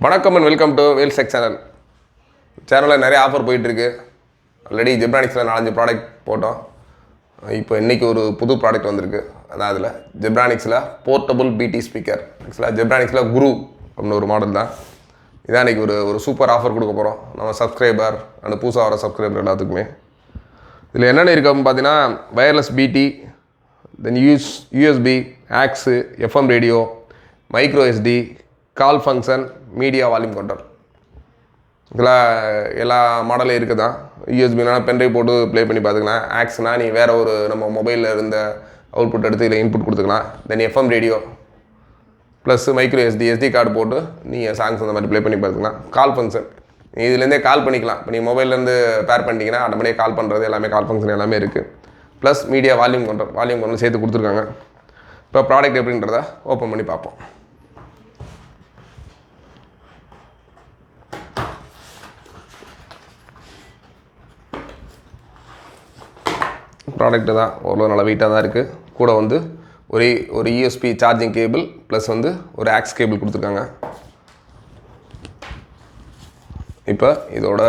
வணக்கம் and welcome to Vels tech சேனலில் நிறைய ஆஃபர் போயிட்டுருக்கு. ஆல்ரெடி ஜெப்ரானிக்ஸில் 4-5 ப்ராடக்ட் போட்டோம். இப்போ இன்றைக்கி ஒரு புது ப்ராடக்ட் வந்திருக்கு. அதான் அதில் ஜெப்ரானிக்ஸில் போர்ட்டபுள் பிடி ஸ்பீக்கர். ஆக்சுவலாக ஜெப்ரானிக்ஸில் குரு அப்படின்னு ஒரு மாடல் தான். இதான் இன்றைக்கி ஒரு சூப்பர் ஆஃபர் கொடுக்க போகிறோம் நம்ம சப்ஸ்கிரைபர் அண்ட் புதுசாக வர சப்ஸ்கிரைபர் எல்லாத்துக்குமே. இதில் என்னென்ன இருக்குது அப்படின்னு பார்த்தீங்கன்னா wireless BT, then USB, aux, FM radio, micro SD, call function, media volume control. இதில் எல்லா மாடலும் இருக்குது தான். யூஎஸ்பினா பென்ட்ரைவ் போட்டு ப்ளே பண்ணி பார்த்துக்கலாம். ஆக்ஸ்னால் நீ வேறு ஒரு நம்ம மொபைலில் இருந்த அவுட்புட் எடுத்து இதில் இன்புட் கொடுத்துக்கலாம். Then FM radio plus micro SD card போட்டு நீங்கள் சாங்ஸ் அந்த மாதிரி ப்ளே பண்ணி பார்த்துக்கலாம். கால் ஃபங்க்ஷன் நீ இதுலேருந்தே கால் பண்ணிக்கலாம். இப்போ நீங்கள் மொபைல்லேருந்து பேர் பண்ணிட்டீங்கன்னா ஆட்டோமேட்டிக்காக கால் பண்ணுறது எல்லாமே கால் ஃபங்க்ஷன் எல்லாமே இருக்குது. ப்ளஸ் மீடியா வால்யூம் கண்ட்ரோல் சேர்த்து கொடுத்துருக்காங்க. இப்போ ப்ராடக்ட் எப்படின்றத ஓப்பன் பண்ணி பார்ப்போம். ப்ராடக்ட்டு தான் ஓரளவு நல்லா வெயிட்டாக தான் இருக்குது. கூட வந்து ஒரு யூஎஸ்பி சார்ஜிங் கேபிள் ப்ளஸ் வந்து ஒரு ஆக்ஸ் கேபிள் கொடுத்துருக்காங்க. இப்போ இதோட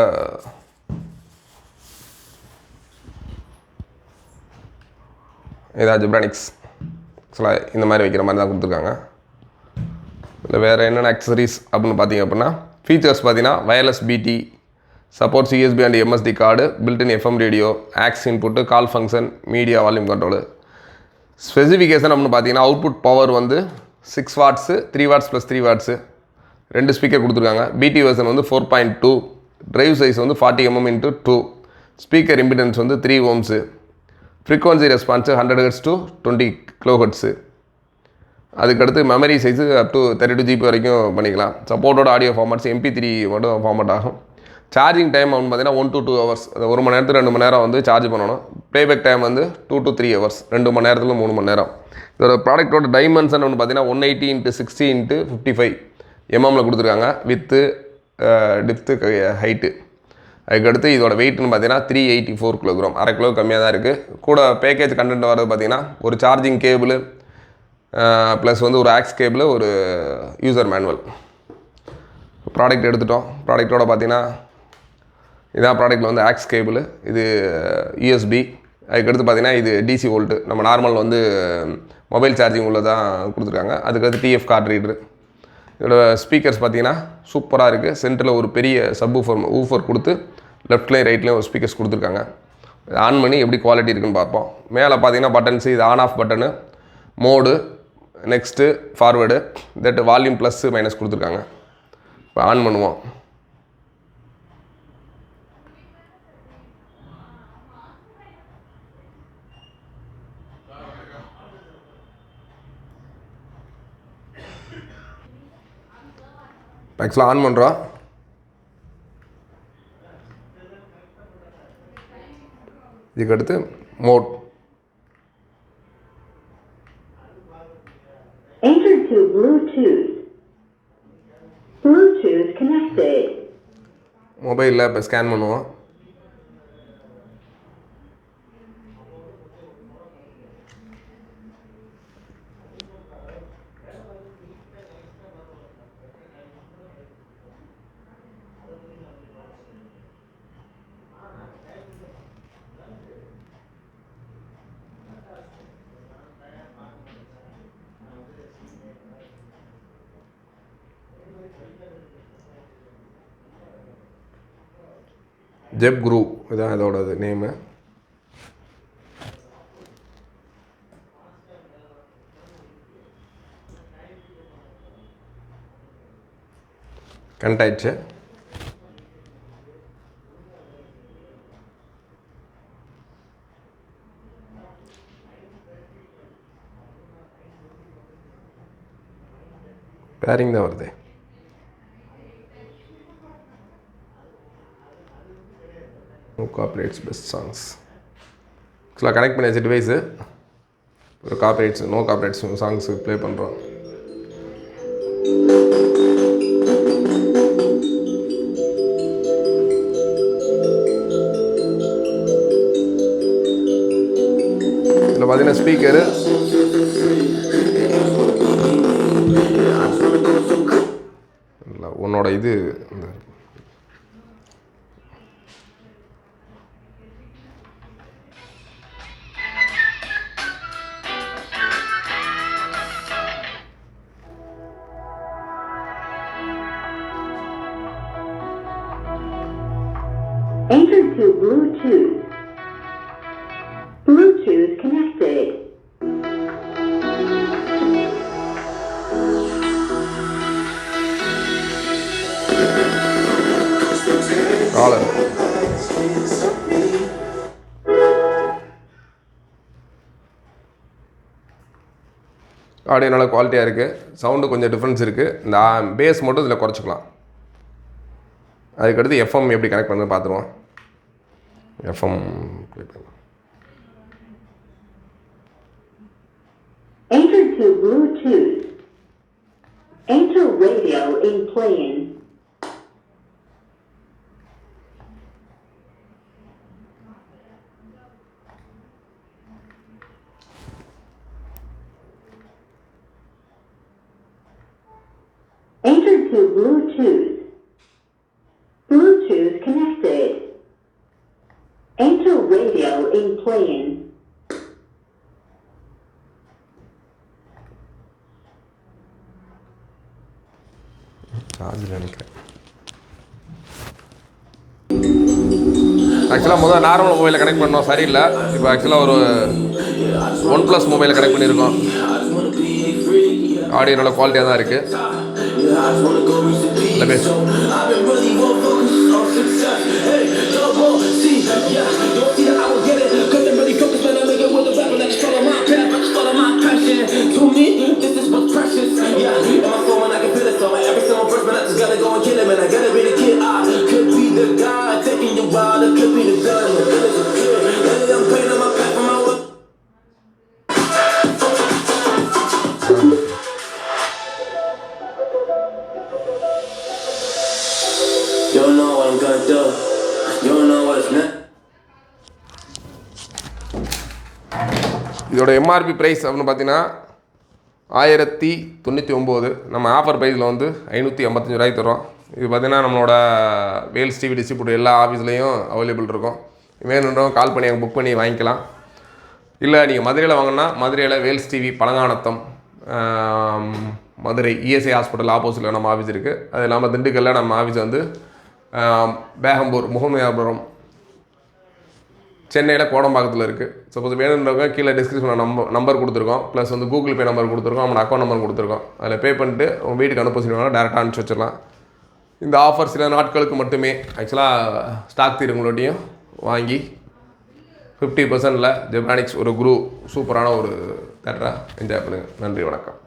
இதாக ஜெப்ரானிக்ஸ் இந்த மாதிரி வைக்கிற மாதிரி தான் கொடுத்துருக்காங்க. இல்லை வேறு என்னென்ன அக்சசரிஸ் அப்படின்னு பார்த்தீங்க அப்படின்னா ஃபீச்சர்ஸ் பார்த்தீங்கன்னா wireless BT, supports USB and MSD card, built in FM radio, aux input, call function, media volume control. Specification அப்படின்னு பார்த்தீங்கன்னா அவுட்புட் பவர் வந்து 6 watts, 3 watts plus 3 watts, 2 speaker கொடுத்துருக்காங்க. பிடி வெர்ஷன் வந்து 4.2, ட்ரைவ் சைஸ் வந்து 40 mm x 2, ஸ்பீக்கர் இம்பிடன்ஸ் வந்து 3 ohms, frequency response 100 Hz to 20 kHz. அதுக்கடுத்து memory size up to 32 GB வரைக்கும் பண்ணிக்கலாம். சப்போர்ட்டோட ஆடியோ ஃபார்மேட்ஸ் MP3 மட்டும் ஃபார்மேட் ஆகும். சார்ஜிங் டைம் அப்படின்னு பார்த்தீங்கன்னா 1 to 2 hours. அது 1 மணி நேரத்துக்கு 2 மணி நேரம் வந்து சார்ஜ் பண்ணணும். ப்ளேபேக் டைம் வந்து 2 to 3 hours, 2 மணி நேரத்தில் 3 மணி நேரம். இதோட ப்ராடக்ட்டோட டைமென்ஷன் அப்படின்னு பார்த்தீங்கன்னா 180 x 60 x 55 mm கொடுத்துருக்காங்க வித்து டெப்த்து ஹைட்டு. அதுக்கடுத்து இதோட வெயிட்னு பார்த்தீங்கன்னா 384 kg, அரை கிலோ கம்மியாக தான் இருக்குது. கூட பேக்கேஜ் கண்டென்ட் வரது பார்த்தீங்கன்னா ஒரு சார்ஜிங் கேபிள் ப்ளஸ் வந்து ஒரு ஆக்ஸ் கேபிள், ஒரு யூசர் மேனுவல். ப்ராடக்ட் எடுத்துட்டோம். ப்ராடக்ட்டோட பார்த்தீங்கன்னா இதான் ப்ராடக்ட்டில் வந்து ஆக்ஸ் கேபிள், இது யூஎஸ்பி. அதுக்கடுத்து பார்த்தீங்கன்னா இது டிசி வோல்ட்டு, நம்ம நார்மல் வந்து மொபைல் சார்ஜிங் உள்ள தான் கொடுத்துருக்காங்க. அதுக்கடுத்து டிஎஃப் கார்ட் ரீடரு. இதோட ஸ்பீக்கர்ஸ் பார்த்தீங்கன்னா சூப்பராக இருக்குது. சென்டரில் ஒரு பெரிய ஊஃபர் கொடுத்து லெஃப்ட்லேயும் ரைட்லேயும் ஒரு ஸ்பீக்கர்ஸ் கொடுத்துருக்காங்க. ஆன் பண்ணி எப்படி குவாலிட்டி இருக்குன்னு பார்ப்போம். மேலே பார்த்தீங்கன்னா பட்டன்ஸு, இது on off button, mode, next forward, that volume plus minus கொடுத்துருக்காங்க. இப்போ ஆன் பண்ணுவோம். ஆக்சுவலாக ஆன் பண்ணுறோம். இதுக்கடுத்து mode. Enter to Bluetooth. Bluetooth connected. மொபைலில் இப்போ ஸ்கேன் பண்ணுவோம். ஜெப் குரு இதுதான் இதோடது நேமு. கனெக்ட் ஆயிடுச்சு. பேரிங் தான் வருது. No copyrights best songs. ஆக்சுவலாக கனெக்ட் பண்ணியாச்சு டிவைஸு. ஒரு நோ காப்பிரைட்ஸ் சாங்ஸு ப்ளே பண்ணுறோம். இதில் பார்த்தீங்கன்னா ஸ்பீக்கரு இல்லை உன்னோட இது இந்த Enter to Bluetooth. Bluetooth connected. Caller audio நல்லா குவாலிட்டியாக இருக்குது. சவுண்டு கொஞ்சம் டிஃப்ரென்ஸ் இருக்குது. இந்த பேஸ் மட்டும் இதில் குறைச்சிக்கலாம். அதுக்கடுத்து எஃப்எம் எப்படி கனெக்ட் பண்ணு பார்த்துருவோம். FM Enter to Bluetooth. Enter radio in playing. Enter to Bluetooth. Bluetooth connected. Enter radio in playing. சார்ஜில் நினைக்கிறேன். ஆக்சுவலாக முதல் நார்மல் மொபைலில் கனெக்ட் பண்ணோம், சரியில்லை. இப்போ ஆக்சுவலாக ஒரு OnePlus மொபைலில் கனெக்ட் பண்ணியிருக்கோம். ஆடியோ நல்ல குவாலிட்டியாக தான் இருக்குது. இல்லை பேச இதோட எம்ஆர்பி ப்ரைஸ் அப்படின்னு பார்த்தீங்கன்னா 1099. நம்ம ஆஃபர் ப்ரைஸில் வந்து 585 ரூபாய்க்கு தரோம். இது பார்த்திங்கன்னா நம்மளோட வேல்ஸ் டிவி டிஸ்ட்ரிபியூட்டர் எல்லா ஆஃபீஸ்லேயும் அவைலபிள் இருக்கும். வேணுன்றவங்க கால் பண்ணி புக் பண்ணி வாங்கிக்கலாம். இல்லை நீங்கள் மதுரையில் வாங்கினா மதுரையில் Vels TV Pazhanganatham Madurai ESI hospital ஆப்போசிட்டில் நம்ம ஆஃபீஸ் இருக்குது. அது இல்லாமல் திண்டுக்கல்லில் நம்ம ஆஃபீஸ் வந்து பேகம்பூர் முகமதியாபுரம் சென்னையில் கோடம்பாக்கத்தில் இருக்குது. சப்போஸ் வேணுன்றவங்க கீழே டிஸ்கிரிப்ஷனில் நம்பர் கொடுத்துருக்கோம். ப்ளஸ் வந்து கூகுள் பே நம்பர் கொடுத்துருக்கோம், அவனோட அக்கௌண்ட் நம்பர் கொடுத்துருக்கோம். அதில் பே பண்ணிட்டு உங்கள் வீட்டுக்கு அனுப்ப சொல்லுவாங்க, டேரெக்டாக அனுப்பிச்சி வச்சிடலாம். இந்த ஆஃபர் சில நாட்களுக்கு மட்டுமே. ஆக்சுவலாக ஸ்டாக் தீருங்களோடையும் வாங்கி 50%ல் ஜெப்ரானிக்ஸ் ஒரு குரூ சூப்பரான ஒரு தேட்டராக என்ஜாய் பண்ணுங்கள். நன்றி, வணக்கம்.